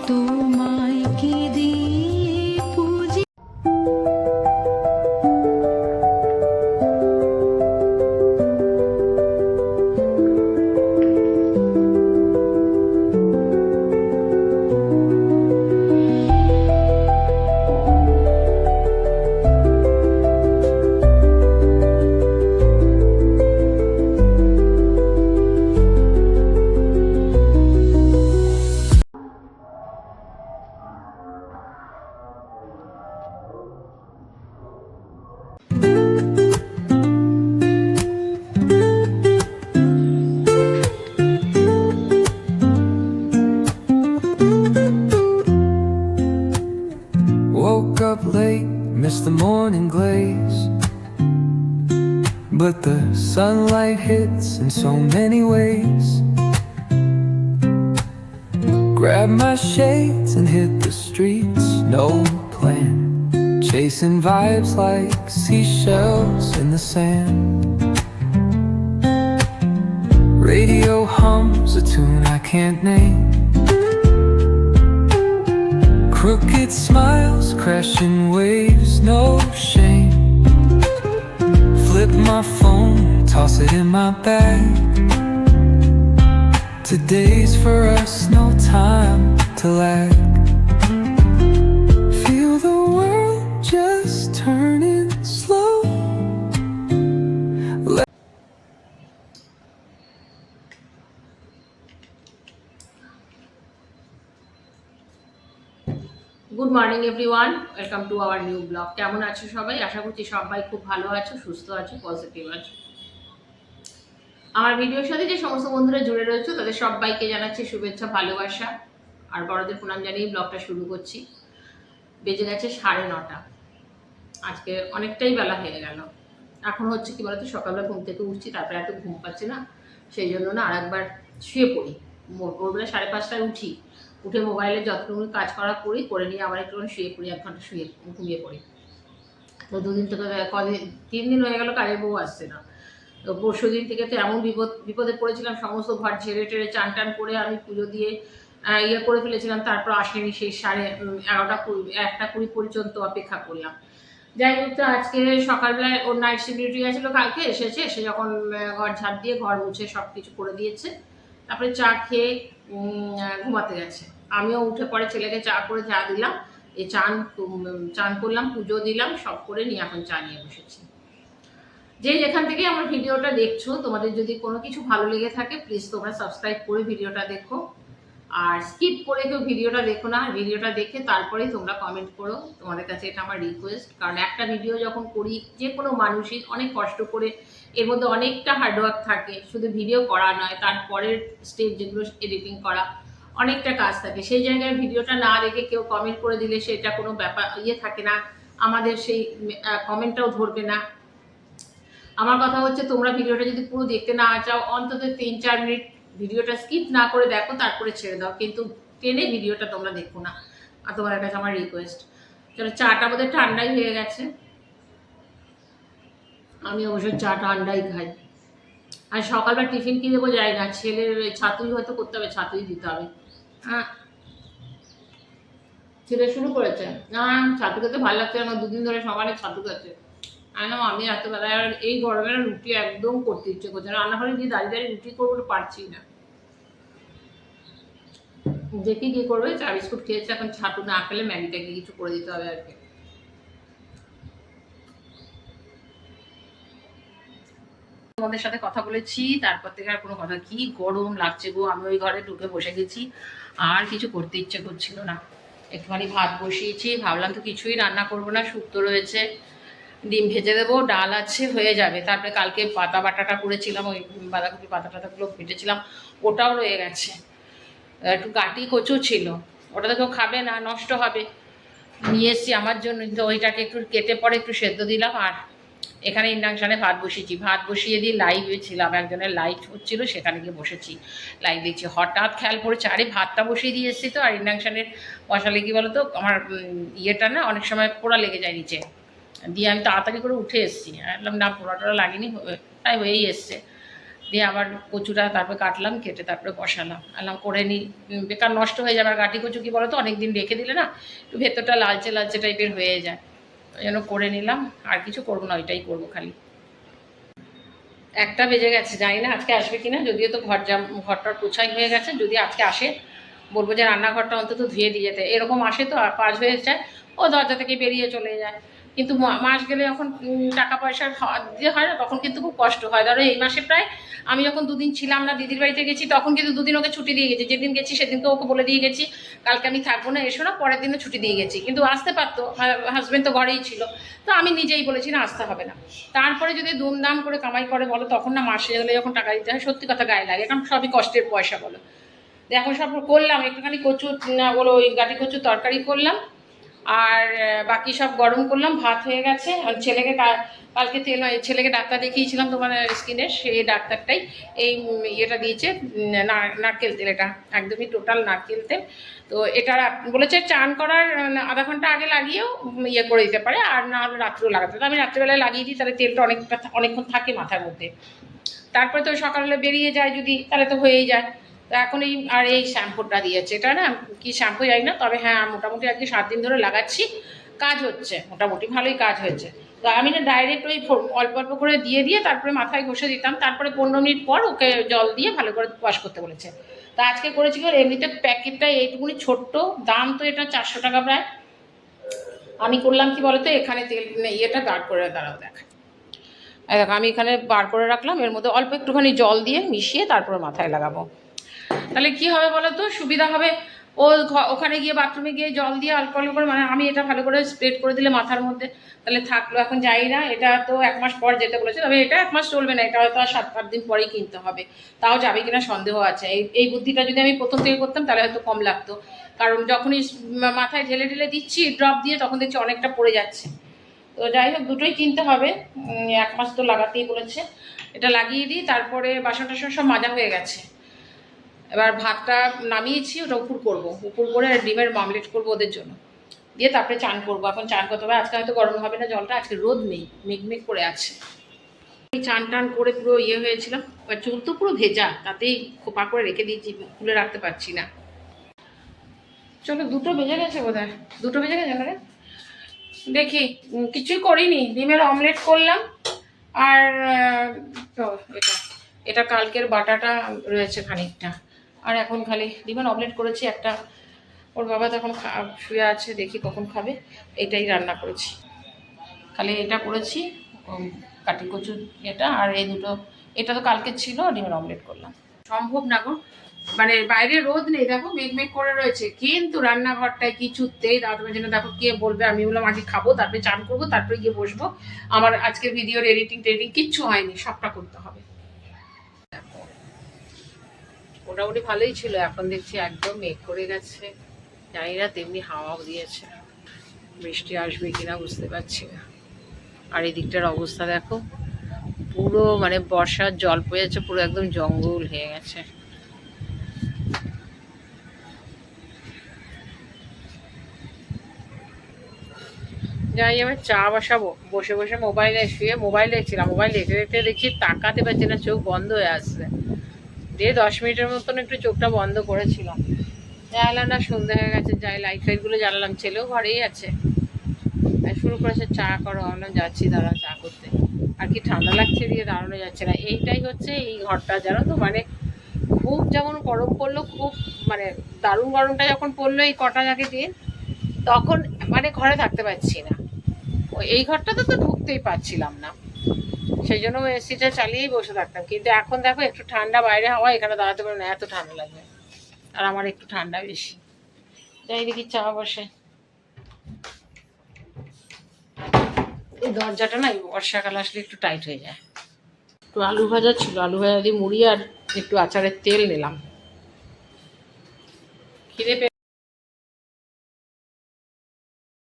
তোমায় কি দিয়ে পুজি। Woke up late, missed the morning glaze, but the sunlight hits in so many ways. Grabbed my shades and hit the streets, no plan, chasing vibes like seashells in the sand. Radio hums a tune I can't name. Crooked smiles, crashing waves, no shame. Flip my phone, toss it in my bag. Today's for us, no time to lag. Feel the world just turning slow. Good morning everyone, welcome to our new blog. কেমন আছো সবাই? আশা করছি সবাই খুব ভালো আছো, সুস্থ আছো, পজিটিভ আছো। আমার ভিডিওর সাথে যে সমস্ত বন্ধুরা জুড়ে রয়েছে তাদের সবাইকে জানাচ্ছি শুভেচ্ছা, ভালোবাসা আর বড়দের প্রণাম জানিয়ে ব্লগটা শুরু করছি। বেজে গেছে 9:30। আজকে অনেকটাই বেলা হয়ে গেল। এখন হচ্ছে কি বলতো, সকালবেলা ঘুম থেকে উঠছি, তারপরে এত ঘুম পাচ্ছে না, সেই জন্য না আরেকবার শুয়ে পড়ি। ভোরবেলা 5:30টায় উঠি, উঠে মোবাইলে যতটুকু কাজ করে নিয়ে আবার একটু শুয়ে পড়ি, 1 ঘন্টা ঘুমিয়ে পড়ি। তো 2 দিন থেকে 3 দিন হয়ে গেল কাজের বউ আসছে না। তো পরশু দিন থেকে তো এমন বিপদে পড়েছিলাম, সমস্ত ঘর ঝেড়ে টেড়ে চান টান করে আমি পুজো দিয়ে করে ফেলেছিলাম। তারপর আসেনি, সেই 1:20 পর্যন্ত অপেক্ষা করলাম। যাই হোক, তো আজকে সকালবেলায় ওর নাইট শিফট ডিউটি গেছিলো, কালকে এসেছে, সে যখন ঘর ঝাড় দিয়ে ঘর মুছে সব কিছু করে দিয়েছে, তারপরে চা খেয়ে ঘুমাতে গেছে। আমিও উঠে পরে ছেলেকে চা করে চা দিলাম, চান করলাম, পুজো দিলাম, সব করে নিয়ে এখন চা নিয়ে বসেছি। যেখান থেকে আমার ভিডিওটা দেখছো, তোমাদের যদি কোনো কিছু ভালো লেগে থাকে প্লিজ তোমরা সাবস্ক্রাইব করে ভিডিওটা দেখো, আর স্কিপ করে কেউ ভিডিওটা দেখো না। ভিডিওটা দেখে তারপরেই তোমরা কমেন্ট করো, তোমাদের কাছে এটা আমার রিকোয়েস্ট। কারণ একটা ভিডিও যখন করি, যে কোনো মানুষই অনেক কষ্ট করে, এর মধ্যে অনেকটা হার্ডওয়ার্ক থাকে, শুধু ভিডিও করা নয়, তারপরের স্টেপ যেগুলো এডিটিং করা, অনেকটা কাজ থাকে। সেই জায়গায় ভিডিওটা না দেখে কেউ কমেন্ট করে দিলে সেটা কোনো ব্যাপার থাকে না, আমাদের সেই কমেন্টটাও ধরবে না। আমার কথা হচ্ছে, তোমরা ভিডিওটা যদি পুরো দেখতে না চাও, অন্তত 3-4 মিনিট ভিডিওটা স্কিপ না করে দেখো, তারপরে ছেড়ে দাও, কিন্তু টেনে ভিডিওটা তোমরা দেখো না। আর তোমাদের কাছে আমার রিকোয়েস্ট। চলো, চাটা বোধহয় ঠান্ডাই হয়ে গেছে, আমি অবশ্য চা ঠান্ডাই খাই। আর সকালবেলা টিফিন কি দেবো যাই না, ছেলের ছাতুই হয়তো করতে হবে, ছাতুই দিতে হবে। হ্যাঁ, ছেলে শুরু করেছে না, ছাতু খেতে ভালো লাগছে না, 2 দিন ধরে সকালে ছাতু খেতে। আমি রাত্রেবেলায় আর এই গরমে রুটি একদম করতে ইচ্ছে করছে না, রান্নাঘরে গিয়ে দাঁড়িয়ে রুটি করবো, পারছি না। দেখি কি করবে, চা বিস্কুট খেয়েছে, এখন ছাতু না খেলে ম্যাগিটাকে কিছু করে দিতে হবে আর কি। তোমাদের সাথে কথা বলেছি, তারপর থেকে আর কোনো কথা, কি গরম লাগছে গো। আমি ওই ঘরে ঢুকে বসে গেছি, আর কিছু করতে ইচ্ছে করছিল না। একটুখানি ভাত বসিয়েছি, ভাবলাম তো কিছুই রান্না করবো না, শুক্তো রয়েছে, ডিম ভেজে দেবো, ডাল আছে, হয়ে যাবে। তারপরে কালকে পাতা বাটাটা করেছিলাম, ওই বাঁধাকপি পাতা টাতাগুলো কেটেছিলাম, ওটাও রয়ে গেছে। একটু গাটি কচু ছিল, ওটা তো কেউ খাবে না, নষ্ট হবে, নিয়ে এসছি আমার জন্য। কিন্তু ওইটাকে একটু কেটে পরে একটু সেদ্ধ দিলাম। আর এখানে ইন্ডাকশানে ভাত বসিয়েছি, ভাত বসিয়ে দিয়ে লাইভে ছিলাম, একজনের লাইভ হচ্ছিলো, সেখানে গিয়ে বসেছি, লাইভ দেখছি। হঠাৎ খেয়াল পড়েছে, আরে ভাতটা বসিয়ে দিয়ে এসছি তো, আর ইন্ডাকশানের বসালে কি বলো তো, আমার ইয়েটা না অনেক সময় পোড়া লেগে যায় নিচে, দিয়ে আমি তাড়াতাড়ি করে উঠে এসেছি। বললাম না, পোড়াটা লাগেনি, তাই হয়েই এসছে। দিয়ে আবার কচুটা তারপরে কাটলাম, কেটে তারপরে বসালাম, আলাম করে নিই, বেকার নষ্ট হয়ে যাবে। আর গাঁটি কচু কী বলো তো, অনেক দিন রেখে দিলে না একটু ভেতরটা লালচে লালচে টাইপের হয়ে যায়, ওই জন্য করে নিলাম। আর কিছু করবো না, ওইটাই করবো খালি। 1টা বেজে গেছে, জানি না আজকে আসবে কিনা, যদিও তো ঘরটার পোছাই হয়ে গেছে। যদি আজকে আসে বলবো যে রান্নাঘরটা অন্তত ধুয়ে দিয়ে যেতে। এরকম আসে তো আর কাজ হয়ে যায়, ও দরজা থেকে বেরিয়ে চলে যায়। কিন্তু মাস গেলে যখন টাকা পয়সার দিয়ে হয় না, তখন কিন্তু খুব কষ্ট হয়। ধরো এই মাসে প্রায় আমি যখন 2 দিন ছিলাম না, দিদির বাড়িতে গেছি, তখন কিন্তু 2 দিন ওকে ছুটি দিয়ে গেছি। যেদিন গেছি সেদিনকে ওকে বলে দিয়ে গেছি কালকে আমি থাকবো না, এসো না, পরের দিনও ছুটি দিয়ে গেছি। কিন্তু আসতে পারতো, হাজব্যান্ড তো ঘরেই ছিল, তো আমি নিজেই বলেছি না আসতে হবে না। তারপরে যদি দুমদাম করে কামাই করে বলো, তখন না মাসে গেলে যখন টাকা দিতে হয় সত্যি কথা গায়ে লাগে, কারণ সবই কষ্টের পয়সা বলো। এখন সব করলাম, একটুখানি কচু বলো ওই গাঁটি কচুর তরকারি করলাম, আর বাকি সব গরম করলাম, ভাত হয়ে গেছে। আর ছেলেকে কালকে ছেলেকে ডাক্তার দেখিয়েছিলাম তোমার স্কিনের, সেই ডাক্তারটাই এই ইয়েটা দিয়েছে, নারকেল তেল। এটা একদমই টোটাল নারকেল তেল। তো এটা বলেছে চান করার আধা ঘন্টা আগে লাগিয়েও ইয়ে করে দিতে পারে, আর না হলে রাত্রেও লাগাতে। তো আমি রাত্রেবেলায় লাগিয়ে দিই, তাহলে তেলটা অনেকক্ষণ থাকে মাথার মধ্যে। তারপরে তো সকালবেলা বেরিয়ে যায় যদি, তাহলে তো হয়েই যায়। তো এখন এই শ্যাম্পুটা দিয়েছে, এটা না কি শ্যাম্পু জানি না, তবে হ্যাঁ মোটামুটি আজকে 7 দিন ধরে লাগাচ্ছি, কাজ হচ্ছে, মোটামুটি ভালোই কাজ হয়েছে। তো আমি না ডাইরেক্ট ওই অল্প অল্প করে দিয়ে তারপরে মাথায় ঘষে দিতাম, তারপরে 15 মিনিট পর ওকে জল দিয়ে ভালো করে ওয়াশ করতে বলেছে। তো আজকে করেছি কি, এমনিতে প্যাকেটটা এইটুকুনি ছোট্ট, দাম তো এটা 400 টাকা প্রায়। আমি করলাম কি বলতো, এখানে তেল ইয়েটা বার করে দাঁড়াও দেখা, দেখো আমি এখানে বার করে রাখলাম, এর মধ্যে অল্প একটুখানি জল দিয়ে মিশিয়ে তারপরে মাথায় লাগাবো। তাহলে কি হবে বলো তো, সুবিধা হবে। ও ওখানে গিয়ে বাথরুমে গিয়ে জল দিয়ে অল্প অল্প করে, মানে আমি এটা ভালো করে স্প্রেড করে দিলে মাথার মধ্যে, তাহলে থাকলো। এখন যাই না, এটা তো 1 মাস পর যেতে বলেছে, তবে এটা 1 মাস চলবে না, এটা হয়তো আর 7-8 দিন পরেই কিনতে হবে। তাও যাবে কিনা সন্দেহ আছে। এই বুদ্ধিটা যদি আমি প্রথম থেকে করতাম তাহলে হয়তো কম লাগতো, কারণ যখনই মাথায় ঢেলে ঢেলে দিচ্ছি ড্রপ দিয়ে, তখন দেখছি অনেকটা পড়ে যাচ্ছে। তো যাই হোক, দুটোই কিনতে হবে, 1 মাস তো লাগাতেই বলেছে। এটা লাগিয়ে দিই, তারপরে বাসন টাসন সব মাজা হয়ে গেছে। এবার ভাতটা নামিয়েছি, ওটা উপর করে ডিমের মামলেট করবো ওদের জন্য, দিয়ে তারপরে চান করবো। এখন চান করতে হবে, আজকে হয়তো গরম হবে না জলটা, আজকে রোদ নেই, মেঘমেঘ করে আছে। চান টান করে পুরো ইয়ে হয়েছিলাম, চুল তো পুরো ভেজা, তাতেই খোপা করে রেখে দিয়েছি, খুলে রাখতে পারছি না। চলো 2টো বেজে গেছে বোধহয়, 2টো বেজে গেছে না রে। দেখি, কিছুই করিনি, ডিমের অমলেট করলাম। আর তো এটা কালকের বাটাটা রয়েছে খানিকটা, আর এখন খালি ডিমের অমলেট করেছি একটা। ওর বাবা তখন শুয়ে আছে, দেখি কখন খাবে, এটাই রান্না করেছি। খালি এটা করেছি, কাটি কচুর এটা, আর এই দুটো, এটা তো কালকে ছিল, ডিমের অমলেট করলাম। সম্ভব না গো, মানে বাইরে রোদ নেই, দেখো মেঘ করে রয়েছে, কিন্তু রান্নাঘরটায় কিছুতেই দাঁড়াতে পারছি না। দেখো কে বলবে, আমি বললাম আগে খাবো, তারপরে চান করবো, তারপরে গিয়ে বসবো। আমার আজকের ভিডিওর এডিটিং কিচ্ছু হয়নি, সবটা করতে হবে। মোটামুটি ভালোই ছিল, এখন দেখছি একদম মেঘ করে গেছে, জানি না তেমনি হাওয়াও দিয়েছে, বৃষ্টি আসবে কিনা বুঝতে পারছি না। আর এই দিকটার অবস্থা দেখো, পুরো মানে বর্ষার জল পড়ে যাচ্ছে, পুরো একদম জঙ্গল হয়ে গেছে। যাই, এবার চা বসাবো, বসে বসে মোবাইল দেখছিলাম, মোবাইল দেখতে দেখতে দেখছি তাকাতে পারছি না, চোখ বন্ধ হয়ে আসছে। দিয়ে 10 মিনিটের মতন একটু চোখটা বন্ধ করেছিলাম, জানলাম না সন্ধ্যা হয়ে গেছে, যাই লাইট ফাইটগুলো জ্বালালাম, ছেলেও ঘরেই আছে, শুরু করেছে চা করো, আমরা যাচ্ছি দাঁড়া চা করতে। আর কি ঠান্ডা লাগছে, দিয়ে দাঁড়ানো যাচ্ছে না। এইটাই হচ্ছে এই ঘরটা, জানো তো, মানে খুব যেমন গরম পড়লো, খুব মানে দারুণ গরমটা যখন পড়লো এই কটা আগে দিন, তখন মানে ঘরে থাকতে পারছি না। এই ঘরটাতে তো ঢুকতেই পারছিলাম না, সেই জন্য এসিটা চালিয়েই বসে থাকতাম। কিন্তু এখন দেখো একটু ঠান্ডা বাইরে হাওয়া, এখানে দাঁড়াতে পারবো না, এত ঠান্ডা লাগবে। আর আমার একটু ঠান্ডা বেশি। যাই দেখি চা বসে। এই দরজাটা না বর্ষাকাল আসলে একটু টাইট হয়ে যায়। একটু আলু ভাজা ছিল, আলু ভাজা দিয়ে মুড়ি আর একটু আচারের তেল নিলাম। খিদে